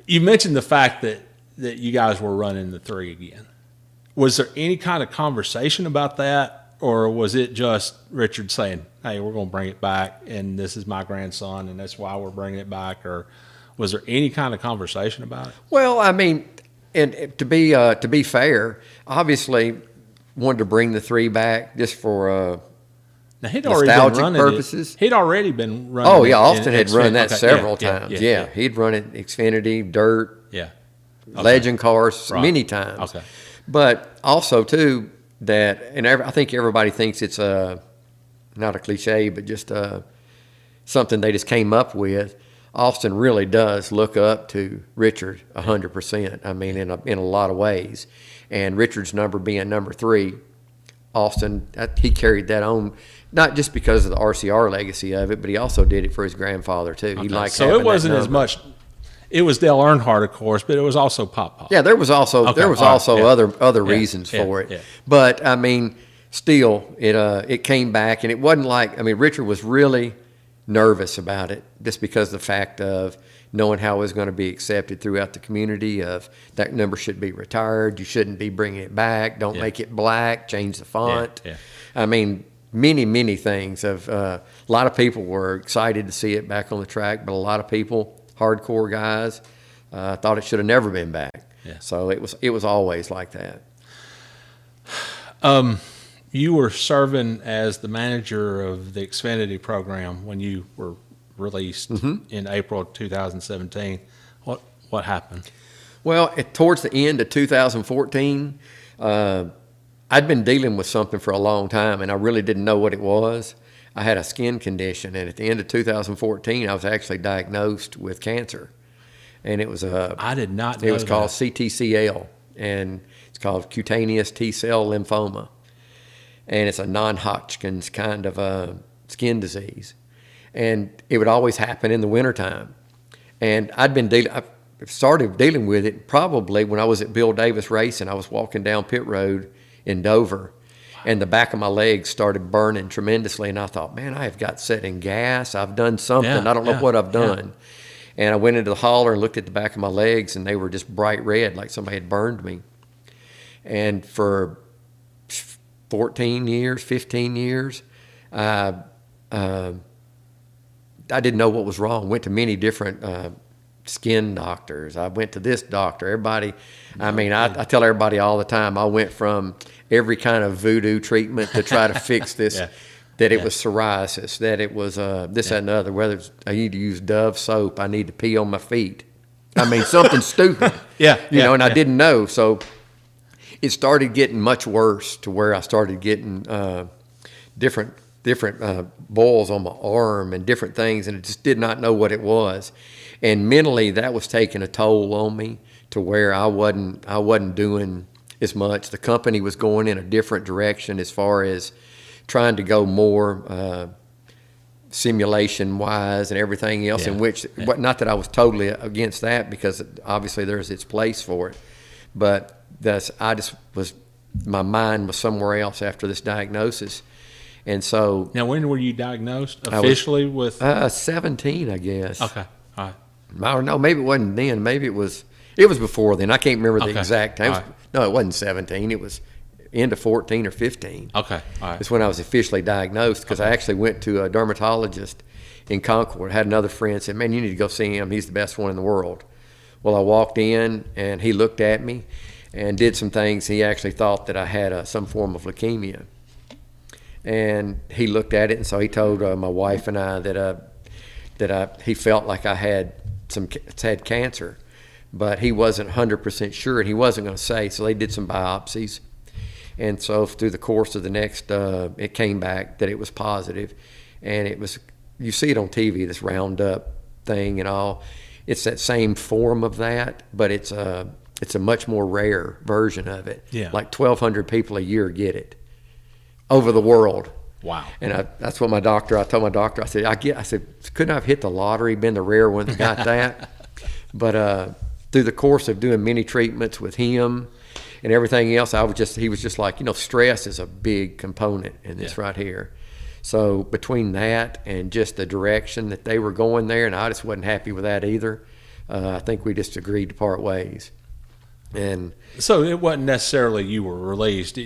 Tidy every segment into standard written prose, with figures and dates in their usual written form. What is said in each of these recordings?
You mentioned the fact that you guys were running the 3 again. Was there any kind of conversation about that, or was it just Richard saying, hey, we're going to bring it back, and this is my grandson, and that's why we're bringing it back? Or was there any kind of conversation about it? Well, I mean, and to be fair, obviously wanted to bring the 3 back just for Now, he'd nostalgic purposes. He'd already been running. Oh yeah, Austin had run that several times. Yeah, he'd run it Xfinity, dirt, okay. legend cars many times. Okay. But also too that, and I think everybody thinks it's not a cliche, but just something they just came up with. Austin really does look up to Richard 100%. I mean, in a lot of ways, and Richard's number being number 3, Austin, he carried that on, not just because of the RCR legacy of it, but he also did it for his grandfather too. He liked so it wasn't as much. It was Dale Earnhardt, of course, but it was also Pop. Yeah, there was also other reasons for it. Yeah. But I mean, still, it came back, and it wasn't like, I mean, Richard was really nervous about it just because of the fact of knowing how it was going to be accepted throughout the community. Of that number should be retired, you shouldn't be bringing it back, don't make it black, change the font. I mean, many things. A lot of people were excited to see it back on the track, but a lot of people, hardcore guys, thought it should have never been back. So it was always like that. You were serving as the manager of the Xfinity program when you were released in April of 2017. What happened? Well, towards the end of 2014, I'd been dealing with something for a long time, and I really didn't know what it was. I had a skin condition, and at the end of 2014, I was actually diagnosed with cancer, and it was I did not know. It was called CTCL, and it's called Cutaneous T-Cell Lymphoma, and it's a non-Hodgkin's kind of skin disease, and it would always happen in the wintertime. And I started dealing with it probably when I was at Bill Davis Racing. I was walking down pit road in Dover, and the back of my legs started burning tremendously, and I thought, man, I have got set in gas. I've done something. I don't know what I've done. And I went into the hauler and looked at the back of my legs, and they were just bright red, like somebody had burned me. And for 15 years, I didn't know what was wrong. Went to many different skin doctors. I went to this doctor. Everybody, I mean, I tell everybody all the time, I went from every kind of voodoo treatment to try to fix this, that it was psoriasis, that it was this, that, and the other, whether it's, I need to use Dove soap, I need to pee on my feet. I mean, something stupid, you know, and I didn't know. So it started getting much worse to where I started getting different boils on my arm and different things, and I just did not know what it was. And mentally, that was taking a toll on me to where I wasn't doing as much. The company was going in a different direction as far as trying to go more simulation-wise and everything else, in which, not that I was totally against that, because obviously there's its place for it, but my mind was somewhere else after this diagnosis. And so... Now, when were you diagnosed officially with... 17, I guess. Okay, all right. I don't know, maybe it wasn't then. Maybe it was before then. I can't remember the exact time. No, it wasn't 17. It was end of 14 or 15. Okay, all right. It's when I was officially diagnosed, because I actually went to a dermatologist in Concord. Had another friend said, man, you need to go see him. He's the best one in the world. Well, I walked in, and he looked at me and did some things. He actually thought that I had some form of leukemia. And he looked at it, and so he told my wife and I that he felt like I had cancer, but he wasn't 100% sure, and he wasn't going to say. So they did some biopsies, and so through the course of the next, it came back that it was positive, and it was, you see it on TV, this Roundup thing and all. It's that same form of that, but it's a much more rare version of it. Yeah, like 1,200 people a year get it over the world. Wow. And that's what I told my doctor, I said, couldn't I have hit the lottery, been the rare one that got that? But through the course of doing many treatments with him and everything else, he was just like, stress is a big component in this right here. So between that and just the direction that they were going there, and I just wasn't happy with that either, I think we just agreed to part ways. And so it wasn't necessarily you were released.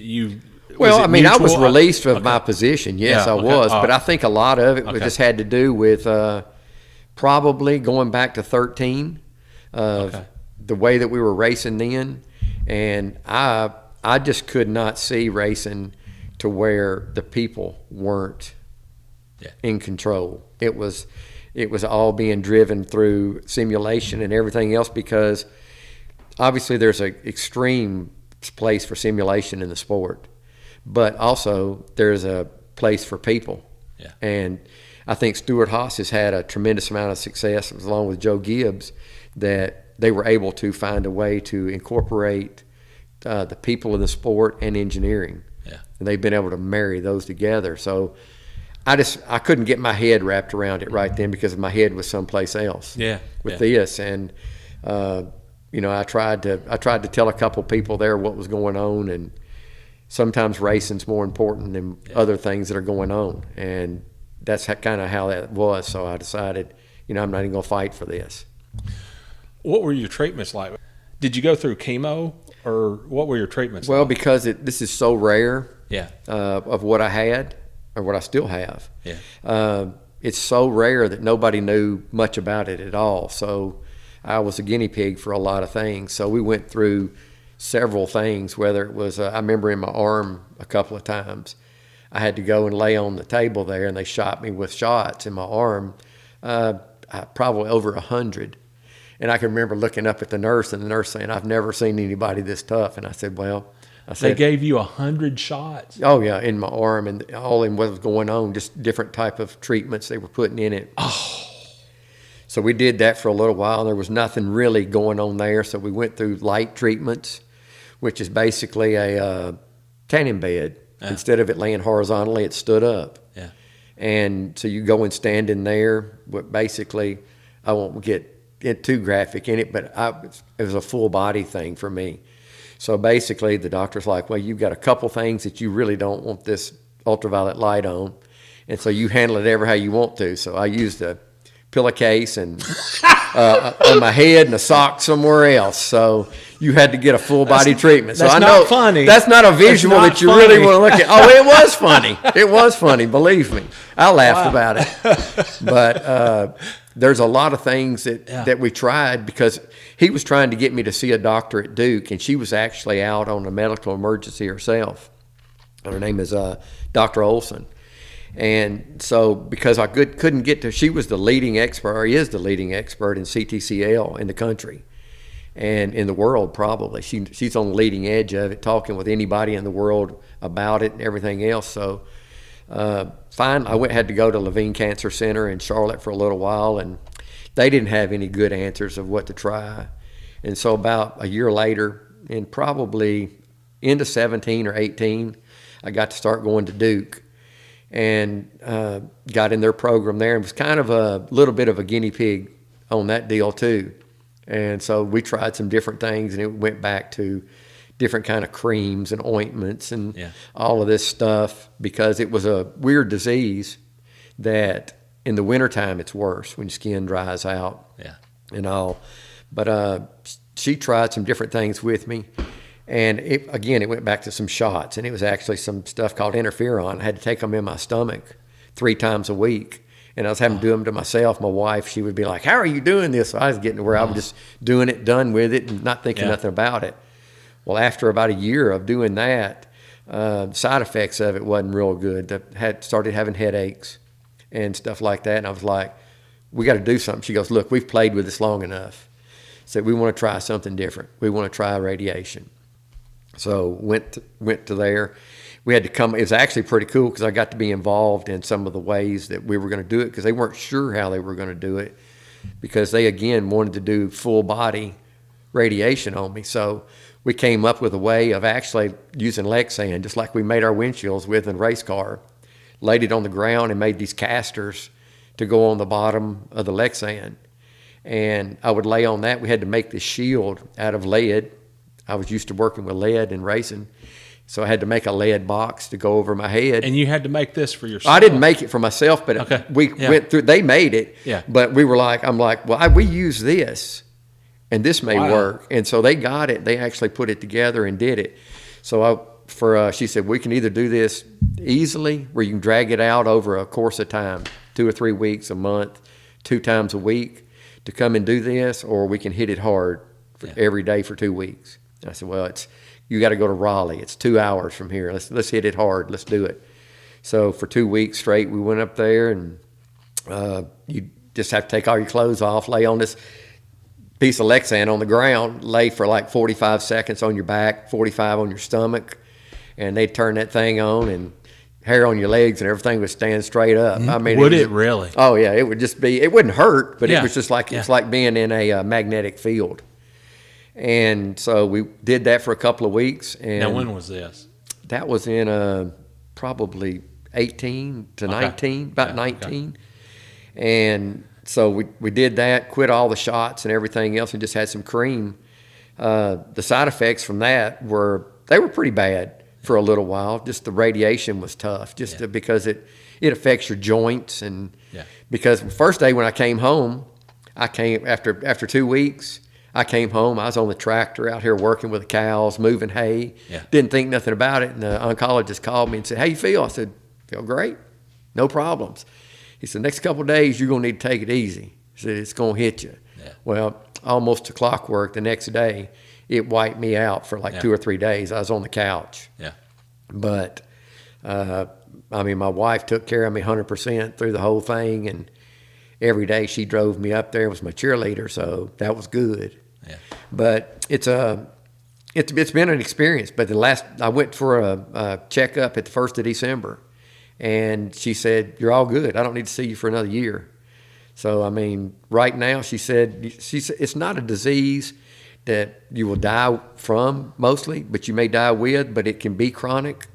Well, I mean, I was mutual? released from my position. Yes, Yeah, I okay. was. But I think a lot of it just had to do with probably going back to 13, the way that we were racing then. And I just could not see racing to where the people weren't in control. It was all being driven through simulation and everything else, because obviously there's an extreme place for simulation in the sport, but also there's a place for people. Yeah. And I think Stuart Haas has had a tremendous amount of success, along with Joe Gibbs, that they were able to find a way to incorporate the people in the sport and engineering. Yeah. And they've been able to marry those together. So I couldn't get my head wrapped around it right then, because my head was someplace else with this. And I tried to tell a couple people there what was going on, and sometimes racing's more important than other things that are going on. And that's kind of how that was. So I decided, I'm not even going to fight for this. What were your treatments like? Did you go through chemo, or what were your treatments Well, like? because this is so rare of what I had, or what I still have. It's so rare that nobody knew much about it at all. So I was a guinea pig for a lot of things. So we went through several things, whether it was, I remember in my arm a couple of times, I had to go and lay on the table there, and they shot me with shots in my arm, probably over 100. And I can remember looking up at the nurse, and the nurse saying, "I've never seen anybody this tough." And I said, they gave you 100 shots. Oh yeah, in my arm, and all in what was going on, just different type of treatments they were putting in it. So we did that for a little while, and there was nothing really going on there. So we went through light treatments, which is basically a tanning bed. Instead of it laying horizontally, it stood up. Yeah. And so you go and stand in there. But basically, I won't get too graphic in it, but it was a full body thing for me. So basically, the doctor's like, "Well, you've got a couple things that you really don't want this ultraviolet light on, and so you handle it ever how you want to." So I used a pillowcase and on my head and a sock somewhere else. So you had to get a full body treatment. So That's I know not funny. that's not a visual That's that you not really funny. want to look at. Oh, it was funny. It was funny. Believe me, I laughed about it. But there's a lot of things that we tried, because he was trying to get me to see a doctor at Duke, and she was actually out on a medical emergency herself. Her name is Dr. Olson. And so because I couldn't get to, she was the leading expert, or is the leading expert in CTCL in the country and in the world probably. She's on the leading edge of it, talking with anybody in the world about it and everything else. So fine, had to go to Levine Cancer Center in Charlotte for a little while, and they didn't have any good answers of what to try. And so about a year later, in probably into 17 or 18, I got to start going to Duke, and got in their program there, and was kind of a little bit of a guinea pig on that deal too. And so we tried some different things, and it went back to different kind of creams and ointments and all of this stuff, because it was a weird disease that in the wintertime it's worse when skin dries out and all. But she tried some different things with me. And it went back to some shots, and it was actually some stuff called interferon. I had to take them in my stomach 3 times a week, and I was having to do them to myself. My wife, she would be like, "How are you doing this?" So I was getting to where I was just doing it, done with it, and not thinking nothing about it. Well, after about a year of doing that, side effects of it wasn't real good. Started having headaches and stuff like that, and I was like, "We got to do something." She goes, "Look, we've played with this long enough. Said we want to try something different. We want to try radiation." So went to there. We had to come. It was actually pretty cool, because I got to be involved in some of the ways that we were going to do it, because they weren't sure how they were going to do it, because they again wanted to do full body radiation on me. So we came up with a way of actually using Lexan, just like we made our windshields with in race car. Laid it on the ground and made these casters to go on the bottom of the Lexan, and I would lay on that. We had to make this shield out of lead. I was used to working with lead and racing, so I had to make a lead box to go over my head. And you had to make this for yourself? I didn't make it for myself, but we went through. They made it, but we were like, I'm like, well, we use this and this may work. And so they got it. They actually put it together and did it. So she said, we can either do this easily, where you can drag it out over a course of time, 2 or 3 weeks, a month, 2 times a week to come and do this, or we can hit it hard every day for 2 weeks. I said, well, you got to go to Raleigh. It's 2 hours from here. Let's hit it hard. Let's do it. So for 2 weeks straight, we went up there, and you just have to take all your clothes off, lay on this piece of Lexan on the ground, lay for like 45 seconds on your back, 45 on your stomach, and they'd turn that thing on, and hair on your legs and everything would stand straight up. I mean, would it really? Oh yeah, it would just be. It wouldn't hurt, but it was just like it's like being in a magnetic field. And so we did that for a couple of weeks. And now, when was this? That was in probably 18 to 19, about 19. And so we did that, quit all the shots and everything else, and just had some cream. The side effects from that were pretty bad for a little while. Just the radiation was tough, because it affects your joints. And because the first day when I came home, after 2 weeks, I came home. I was on the tractor out here working with the cows, moving hay. Didn't think nothing about it. And the oncologist called me and said, "How you feel?" I said, "Feel great, no problems." He said, "Next couple of days, you're going to need to take it easy." He said, "It's going to hit you." Well, almost to clockwork, the next day, it wiped me out for like 2 or 3 days. I was on the couch. But, I mean, my wife took care of me 100% through the whole thing, and every day she drove me up there, was my cheerleader, so that was good. But it's been an experience. But I went for a checkup at the 1st of December, and she said, "You're all good. I don't need to see you for another year." So, I mean, right now, she said it's not a disease that you will die from mostly, but you may die with, but it can be chronic.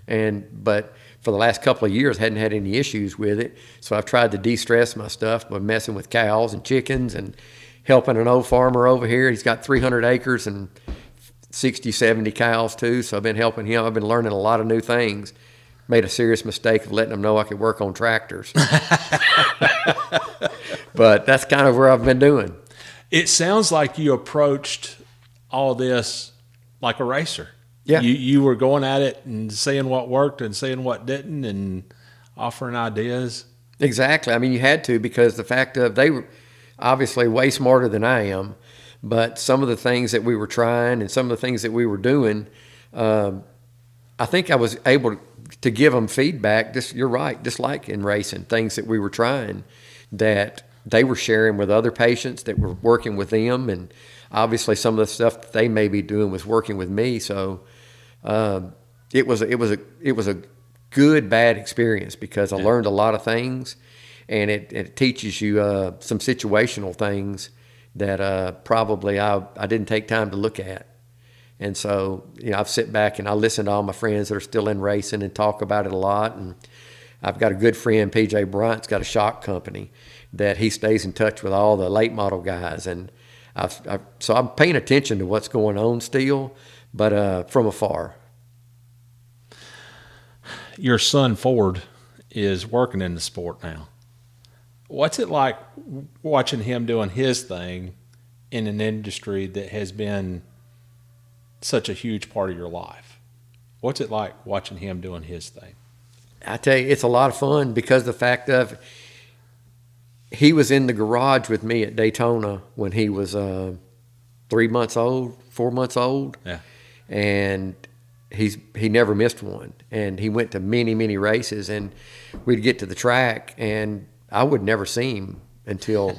But for the last couple of years, hadn't had any issues with it. So I've tried to de-stress my stuff by messing with cows and chickens and helping an old farmer over here. He's got 300 acres and 60, 70 cows too. So I've been helping him. I've been learning a lot of new things. Made a serious mistake of letting him know I could work on tractors. But that's kind of where I've been doing. It sounds like you approached all this like a racer. You were going at it and seeing what worked and seeing what didn't and offering ideas. Exactly. I mean, you had to, because the fact of they were obviously way smarter than I am, but some of the things that we were trying and some of the things that we were doing, I think I was able to give them feedback. You're right, just like in racing, things that we were trying that they were sharing with other patients that were working with them, and obviously some of the stuff that they may be doing was working with me. So it was a good bad experience, because I learned a lot of things, and it teaches you some situational things that probably I didn't take time to look at. And so, I've sit back and I listen to all my friends that are still in racing and talk about it a lot. And I've got a good friend, PJ Bryant's got a shock company that he stays in touch with all the late model guys. And so I'm paying attention to what's going on still, but from afar. Your son Ford is working in the sport now. What's it like watching him doing his thing in an industry that has been such a huge part of your life? What's it like watching him doing his thing? I tell you, it's a lot of fun, because the fact of he was in the garage with me at Daytona when he was 3 months old, 4 months old. And he never missed one. And he went to many, many races, and we'd get to the track and I would never see him until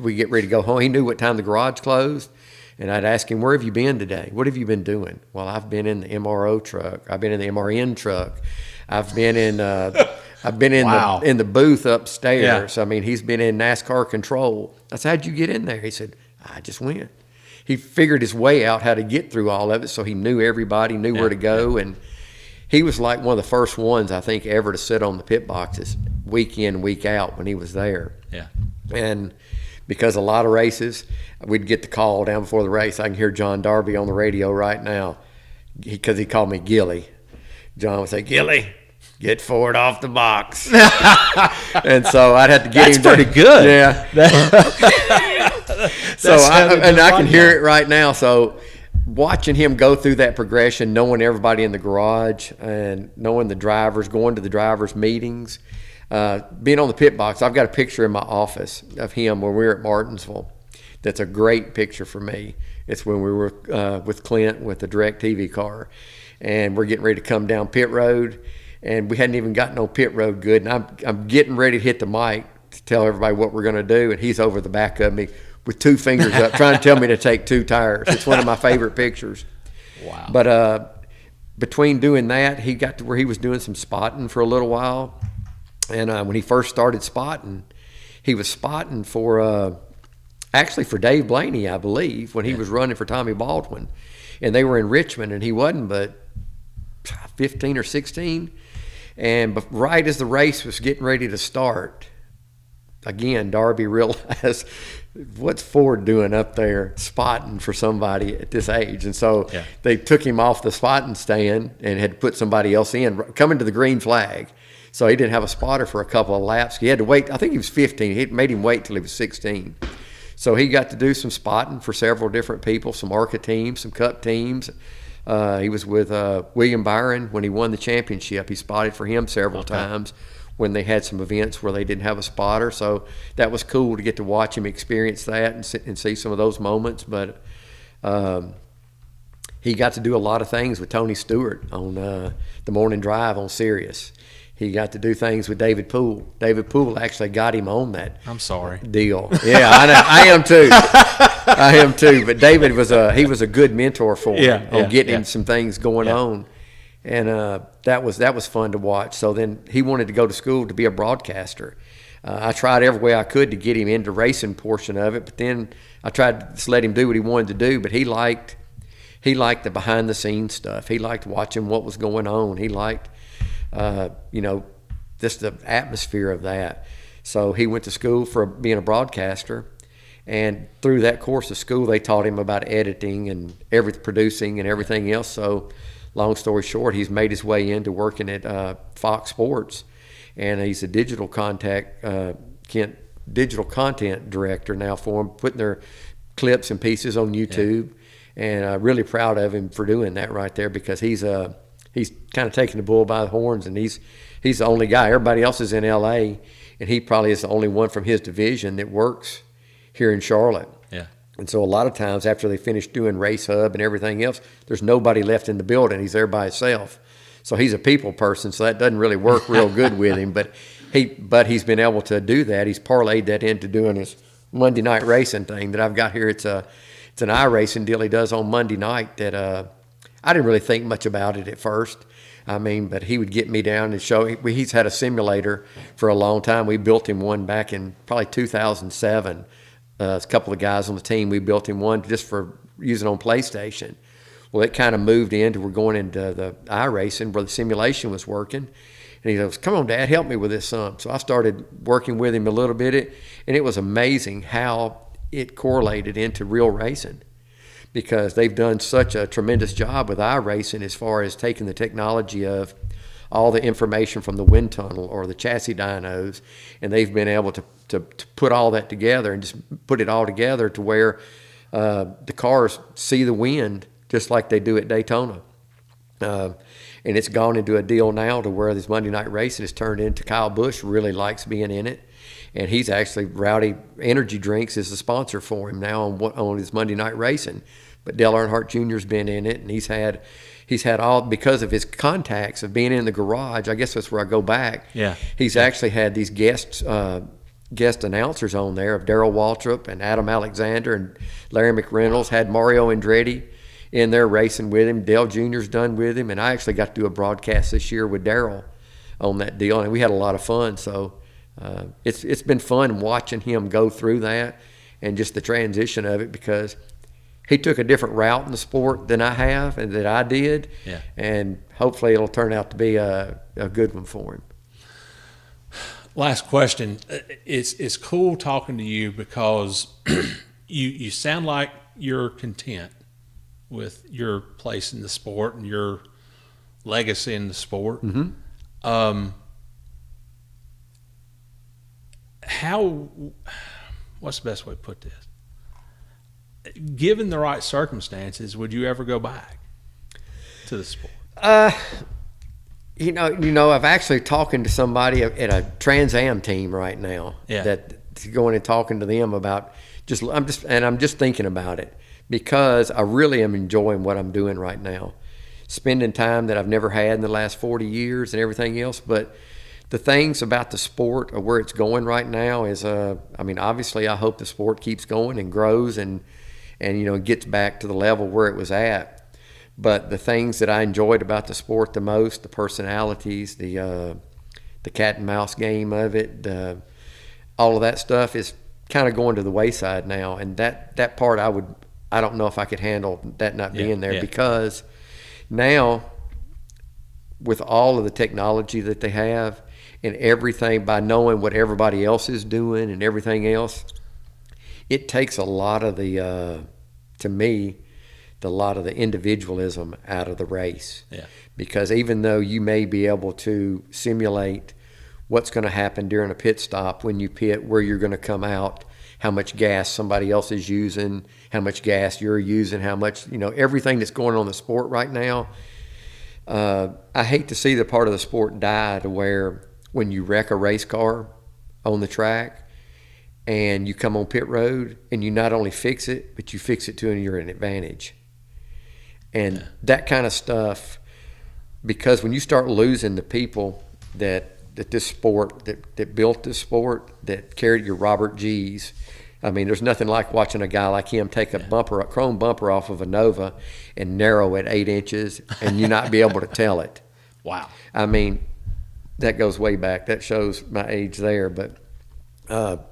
we get ready to go home. He knew what time the garage closed. And I'd ask him, "Where have you been today? What have you been doing?" "Well, I've been in the MRO truck. I've been in the MRN truck. I've been in Wow. in the booth upstairs." I mean, he's been in NASCAR control. I said, "How'd you get in there?" He said, "I just went." He figured his way out how to get through all of it, so he knew everybody, knew where to go. And he was like one of the first ones, I think, ever to sit on the pit boxes week in, week out when he was there. And because a lot of races, we'd get the call down before the race. I can hear John Darby on the radio right now, because he called me Gilly. John would say, "Gilly, get Ford off the box." And so I'd have to get him. That's pretty good. Yeah. So I can hear it right now. So watching him go through that progression, knowing everybody in the garage and knowing the drivers, going to the drivers' meetings, being on the pit box. I've got a picture in my office of him when we were at Martinsville. That's a great picture for me. It's when we were with Clint with the direct TV car, and we're getting ready to come down pit road, and we hadn't even gotten on pit road good, and I'm getting ready to hit the mic to tell everybody what we're going to do, and he's over the back of me with two fingers up trying to tell me to take two tires. It's one of my favorite pictures. Wow. But between doing that, he got to where he was doing some spotting for a little while, and when he first started spotting, he was spotting for actually for Dave Blaney, I believe, when he was running for Tommy Baldwin, and they were in Richmond, and he wasn't but 15 or 16. And right as the race was getting ready to start, again, Darby realized, what's Ford doing up there spotting for somebody at this age? And so they took him off the spotting stand and had to put somebody else in, coming to the green flag. So he didn't have a spotter for a couple of laps. He had to wait. I think he was 15. He made him wait till he was 16. So he got to do some spotting for several different people, some ARCA teams, some Cup teams. He was with William Byron when he won the championship. He spotted for him several times when they had some events where they didn't have a spotter. So that was cool to get to watch him experience that and see some of those moments. But he got to do a lot of things with Tony Stewart on the morning drive on Sirius. He got to do things with David Poole. David Poole actually got him on that deal. Yeah, I am too. I am too. But David was a good mentor for him on getting him some things going on. And that was fun to watch. So then he wanted to go to school to be a broadcaster. I tried every way I could to get him into racing portion of it, but then I tried to just let him do what he wanted to do. But he liked the behind the scenes stuff. He liked watching what was going on. He liked just the atmosphere of that. So he went to school for being a broadcaster, and through that course of school, they taught him about editing and producing and everything else. So long story short, he's made his way into working at Fox Sports, and he's a digital content director now for them, putting their clips and pieces on YouTube. And really proud of him for doing that right there, because he's kind of taking the bull by the horns, and he's the only guy. Everybody else is in L.A., and he probably is the only one from his division that works here in Charlotte. Yeah. And so a lot of times after they finish doing Race Hub and everything else, there's nobody left in the building. He's there by himself. So he's a people person, so that doesn't really work real good with him. But he's been able to do that. He's parlayed that into doing his Monday night racing thing that I've got here. It's an iRacing deal he does on Monday night that I didn't really think much about it at first. But he would get me down and show. He's had a simulator for a long time. We built him one back in probably 2007. A couple of guys on the team, we built him one just for using on PlayStation. Well, it kind of moved into, we're going into the iRacing where the simulation was working. And he goes, "Come on, Dad, help me with this some." So I started working with him a little bit, and it was amazing how it correlated into real racing, because they've done such a tremendous job with iRacing as far as taking the technology of all the information from the wind tunnel or the chassis dynos, and they've been able to put all that together and just put it all together to where the cars see the wind just like they do at Daytona. And it's gone into a deal now to where this Monday night racing has turned into, Kyle Busch really likes being in it. And he's actually, Rowdy Energy Drinks is the sponsor for him now on his Monday night racing. But Dale Earnhardt Jr.'s been in it, and he's had all, because of his contacts of being in the garage. I guess that's where I go back. Yeah. He's actually had these guest announcers on there of Darrell Waltrip and Adam Alexander and Larry McReynolds, had Mario Andretti in there racing with him. Dale Jr.'s done with him, and I actually got to do a broadcast this year with Darrell on that deal, and we had a lot of fun. So it's been fun watching him go through that and just the transition of it, because he took a different route in the sport than I have and that I did. Yeah. And hopefully it'll turn out to be a good one for him. Last question. It's cool talking to you because you sound like you're content with your place in the sport and your legacy in the sport. Mm-hmm. What's the best way to put this? given the right circumstances, would you ever go back to the sport? You know, I've actually talking to somebody at a Trans Am team right now. Yeah. That's going and talking to them about I'm just thinking about it because I really am enjoying what I'm doing right now, spending time that I've never had in the last 40 years and everything else. But the things about the sport or where it's going right now is, obviously I hope the sport keeps going and grows and gets back to the level where it was at. But the things that I enjoyed about the sport the most, the personalities, the cat and mouse game of it, all of that stuff is kind of going to the wayside now. And that part I don't know if I could handle that not being there because now with all of the technology that they have and everything, by knowing what everybody else is doing and everything else, it takes a lot of the individualism out of the race. Yeah. Because even though you may be able to simulate what's going to happen during a pit stop when you pit, where you're going to come out, how much gas somebody else is using, how much gas you're using, how much, everything that's going on in the sport right now. I hate to see the part of the sport die to where when you wreck a race car on the track and you come on pit road and you not only fix it, but you fix it to your advantage. And that kind of stuff, because when you start losing the people that this sport, that built this sport, that carried your Robert G's, there's nothing like watching a guy like him take a chrome bumper off of a Nova and narrow it 8 inches and you not be able to tell it. Wow. That goes way back. That shows my age there. But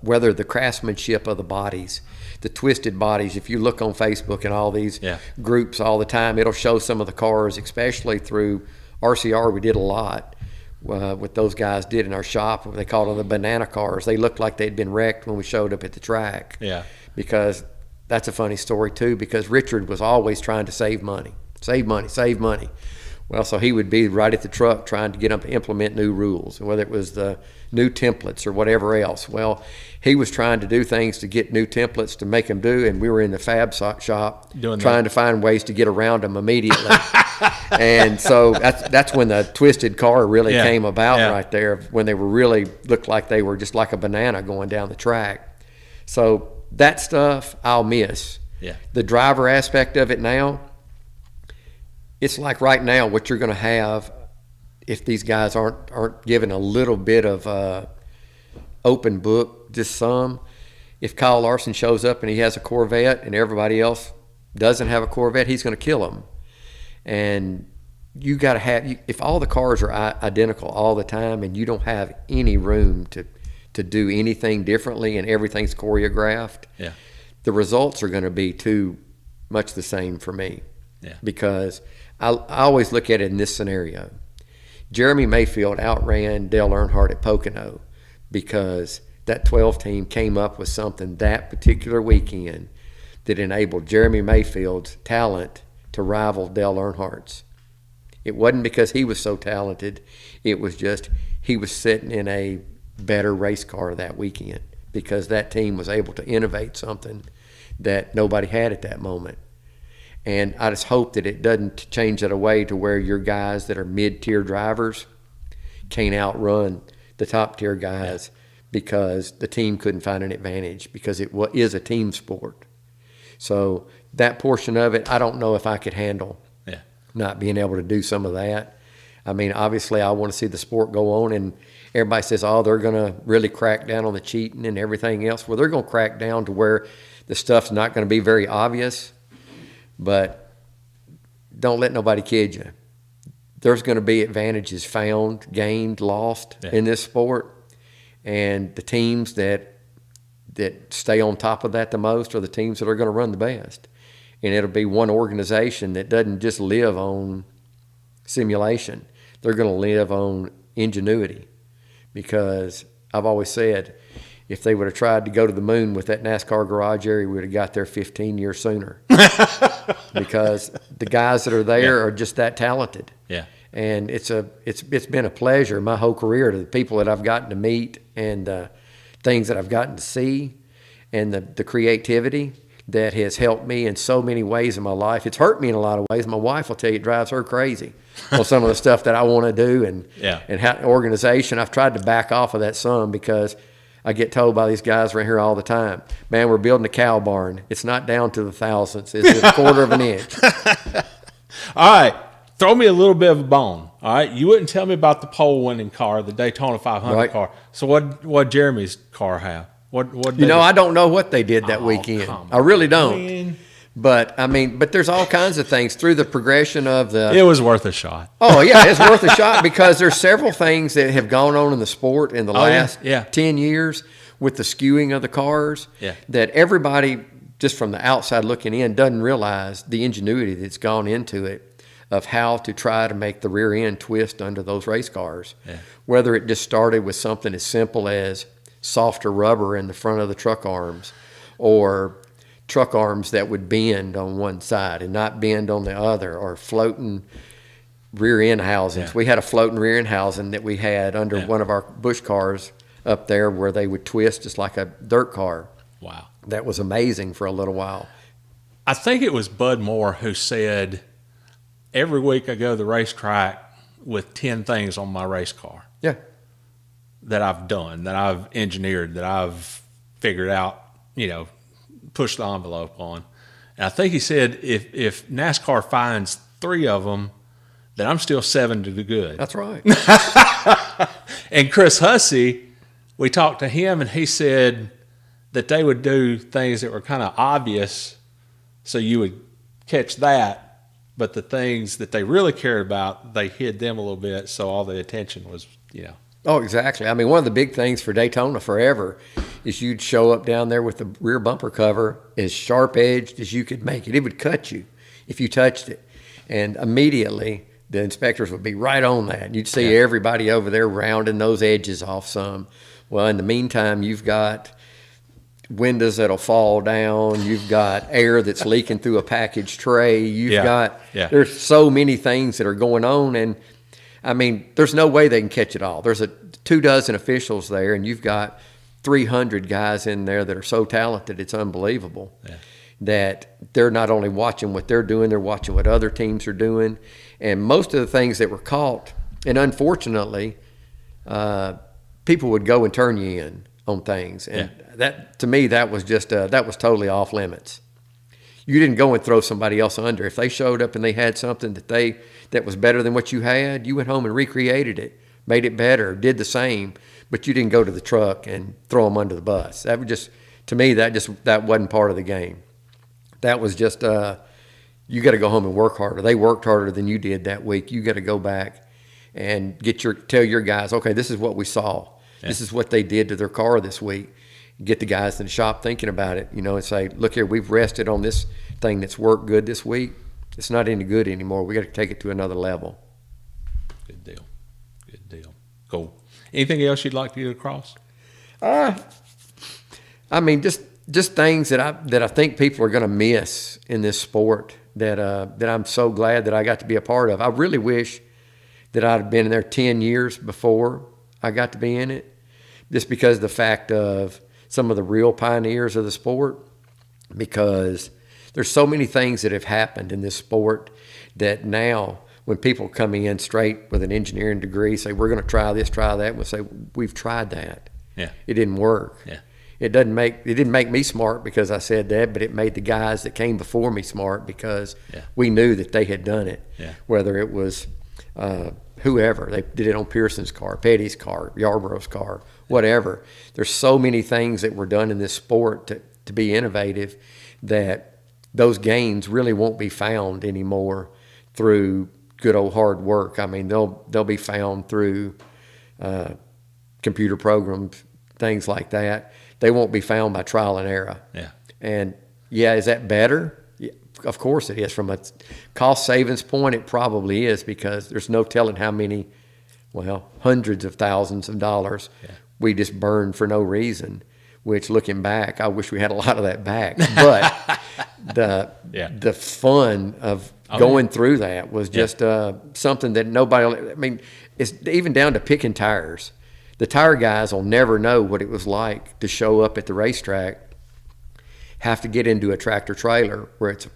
whether the craftsmanship of the bodies, the twisted bodies, if you look on Facebook and all these groups all the time, it'll show some of the cars, especially through RCR. We did a lot what those guys did in our shop. They called them the banana cars. They looked like they'd been wrecked when we showed up at the track. Yeah. Because that's a funny story too, because Richard was always trying to save money. Well, so he would be right at the truck trying to get them to implement new rules, whether it was the new templates or whatever else. Well, he was trying to do things to get new templates to make them do, and we were in the fab shop trying to find ways to get around them immediately. And so that's when the twisted car really came about right there, when they were really looked like they were just like a banana going down the track. So that stuff I'll miss. Yeah. The driver aspect of it now, it's like right now what you're going to have if these guys aren't given a little bit of open book, just some. If Kyle Larson shows up and he has a Corvette and everybody else doesn't have a Corvette, he's going to kill them. And you got to have, if all the cars are identical all the time and you don't have any room to do anything differently and everything's choreographed, the results are going to be too much the same for me. Yeah. Because I always look at it in this scenario. Jeremy Mayfield outran Dale Earnhardt at Pocono because that 12 team came up with something that particular weekend that enabled Jeremy Mayfield's talent to rival Dale Earnhardt's. It wasn't because he was so talented. It was just he was sitting in a better race car that weekend because that team was able to innovate something that nobody had at that moment. And I just hope that it doesn't change that away to where your guys that are mid-tier drivers can't outrun the top-tier guys because the team couldn't find an advantage, because it is a team sport. So that portion of it, I don't know if I could handle not being able to do some of that. Obviously, I want to see the sport go on, and everybody says, they're going to really crack down on the cheating and everything else. Well, they're going to crack down to where the stuff's not going to be very obvious. But don't let nobody kid you. There's going to be advantages found, gained, lost in this sport. And the teams that stay on top of that the most are the teams that are going to run the best. And it'll be one organization that doesn't just live on simulation. They're going to live on ingenuity. Because I've always said, if they would have tried to go to the moon with that NASCAR garage area, we would have got there 15 years sooner. Because the guys that are there are just that talented. Yeah. And it's been a pleasure my whole career to the people that I've gotten to meet and things that I've gotten to see and the creativity. that has helped me in so many ways in my life. It's hurt me in a lot of ways. My wife will tell you it drives her crazy on some of the stuff that I want to do and how organization. I've tried to back off of that some because I get told by these guys right here all the time, man, we're building a cow barn. It's not down to the thousandths. It's a quarter of an inch. All right. Throw me a little bit of a bone. All right. You wouldn't tell me about the pole winning car, the Daytona 500 car. So what Jeremy's car have? What I don't know what they did that weekend. I really don't. Man. But there's all kinds of things through the progression of the. It was worth a shot. Oh yeah, it's worth a shot because there's several things that have gone on in the sport in the last 10 years with the skewing of the cars. Yeah. That everybody just from the outside looking in doesn't realize the ingenuity that's gone into it of how to try to make the rear end twist under those race cars. Yeah. Whether it just started with something as simple as softer rubber in the front of the truck arms, or truck arms that would bend on one side and not bend on the other, or floating rear end housings. We had a floating rear end housing that we had under one of our Bush cars up there where they would twist just like a dirt car. Wow. That was amazing for a little while. I think it was Bud Moore who said, every week I go to the racetrack with 10 things on my race car. Yeah. That I've done, that I've engineered, that I've figured out, pushed the envelope on. And I think he said if NASCAR finds 3 of them, then I'm still 7 to the good. That's right. And Chris Hussey, we talked to him, and he said that they would do things that were kind of obvious so you would catch that, but the things that they really cared about, they hid them a little bit, so all the attention was, Oh, exactly. I mean, one of the big things for Daytona forever is you'd show up down there with the rear bumper cover as sharp-edged as you could make it. It would cut you if you touched it. And immediately the inspectors would be right on that. You'd see everybody over there rounding those edges off some. Well, in the meantime, you've got windows that'll fall down. You've got air that's leaking through a package tray. You've got there's so many things that are going on, and I mean, there's no way they can catch it all. There's 24 officials there, and you've got 300 guys in there that are so talented, it's unbelievable. Yeah. That they're not only watching what they're doing, they're watching what other teams are doing. And most of the things that were caught, and unfortunately, people would go and turn you in on things. And that, to me, that was just, that was totally off limits. You didn't go and throw somebody else under. If they showed up and they had something that was better than what you had, you went home and recreated it, made it better, did the same, but you didn't go to the truck and throw them under the bus. That would just, to me, that wasn't part of the game. That was just, you got to go home and work harder. They worked harder than you did that week. You got to go back and tell your guys, okay, this is what we saw. Yeah. This is what they did to their car this week. Get the guys in the shop thinking about it, and say, look here, we've rested on this thing that's worked good this week. It's not any good anymore. We got to take it to another level. Good deal. Good deal. Cool. Anything else you'd like to get across? I mean, just things that I think people are going to miss in this sport that I'm so glad that I got to be a part of. I really wish that I'd have been in there 10 years before I got to be in it, just because of the fact of some of the real pioneers of the sport, because there's so many things that have happened in this sport that now when people come in straight with an engineering degree, say, we're going to try this, try that, we'll say, we've tried that. Yeah. It didn't work. Yeah. It didn't make me smart because I said that, but it made the guys that came before me smart because we knew that they had done it. Yeah. Whether it was whoever, they did it on Pearson's car, Petty's car, Yarborough's car, whatever. There's so many things that were done in this sport to be innovative that those gains really won't be found anymore through good old hard work. I mean, they'll be found through computer programs, things like that. They won't be found by trial and error. Yeah. And is that better? Yeah, of course it is. From a cost savings point, it probably is, because there's no telling how many, hundreds of thousands of dollars we just burned for no reason, which, looking back, I wish we had a lot of that back. But the fun of going through that was just something that nobody, I mean, it's even down to picking tires. The tire guys will never know what it was like to show up at the racetrack have to get into a tractor trailer where it's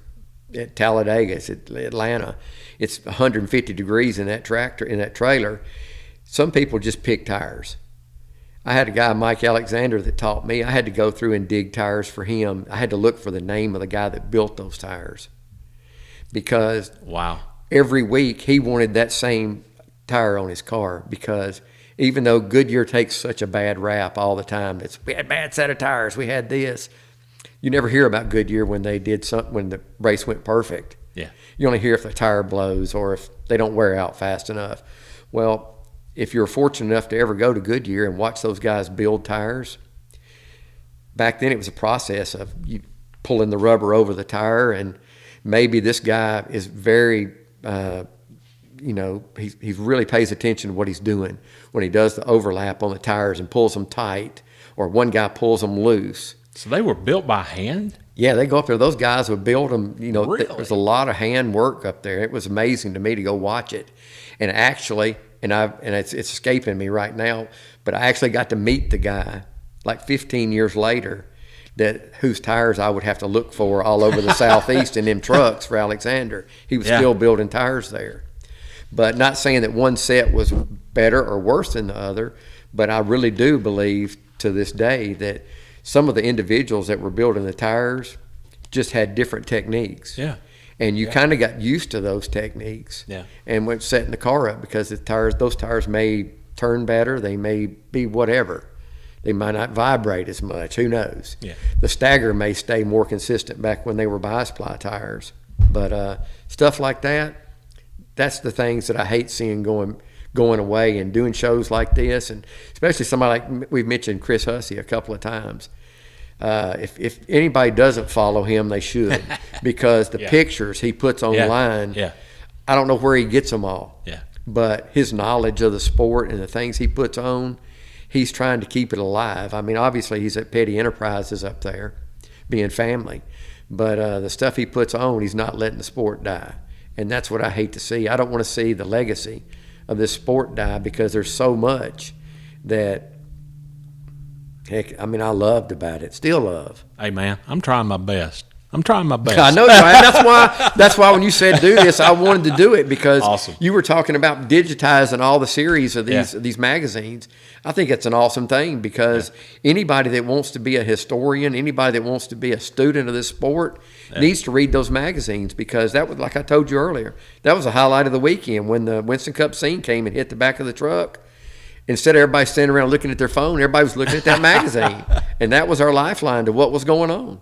at Talladega, it's at Atlanta, it's 150 degrees in that trailer. Some people just pick tires. I had a guy, Mike Alexander, that taught me. I had to go through and dig tires for him. I had to look for the name of the guy that built those tires, because wow, every week he wanted that same tire on his car, because even though Goodyear takes such a bad rap all the time, we had a bad set of tires, we had this. You never hear about Goodyear when they did something, when the race went perfect. Yeah. You only hear if the tire blows or if they don't wear out fast enough. Well, if you're fortunate enough to ever go to Goodyear and watch those guys build tires, back then it was a process of you pulling the rubber over the tire, and maybe this guy is very, he really pays attention to what he's doing when he does the overlap on the tires and pulls them tight, or one guy pulls them loose. So they were built by hand? Yeah, they go up there. Those guys would build them. Really? There's a lot of hand work up there. It was amazing to me to go watch it. And actually, and it's escaping me right now, but I actually got to meet the guy like 15 years later, whose tires I would have to look for all over the Southeast in them trucks for Alexander. He was still building tires there. But not saying that one set was better or worse than the other, but I really do believe to this day that some of the individuals that were building the tires just had different techniques. Yeah. And you kind of got used to those techniques. Yeah. And went setting the car up, because those tires may turn better, they may be whatever. They might not vibrate as much, who knows? Yeah. The stagger may stay more consistent back when they were bi-sply tires. But stuff like that, that's the things that I hate seeing going away, and doing shows like this, and especially somebody like, we've mentioned Chris Hussey a couple of times. If anybody doesn't follow him, they should, because the pictures he puts online, I don't know where he gets them all. Yeah. But his knowledge of the sport and the things he puts on, he's trying to keep it alive. I mean, obviously he's at Petty Enterprises up there, being family, but the stuff he puts on, he's not letting the sport die. And that's what I hate to see. I don't want to see the legacy of this sport die, because there's so much that, heck, I mean, I loved about it, still love. Hey, man, I'm trying my best. I know, that's why when you said do this, I wanted to do it, because awesome. You were talking about digitizing all the series of these magazines. I think it's an awesome thing, because anybody that wants to be a historian, anybody that wants to be a student of this sport needs to read those magazines, because that was, like I told you earlier, that was the highlight of the weekend when the Winston Cup scene came and hit the back of the truck. Instead of everybody standing around looking at their phone, everybody was looking at that magazine. And that was our lifeline to what was going on.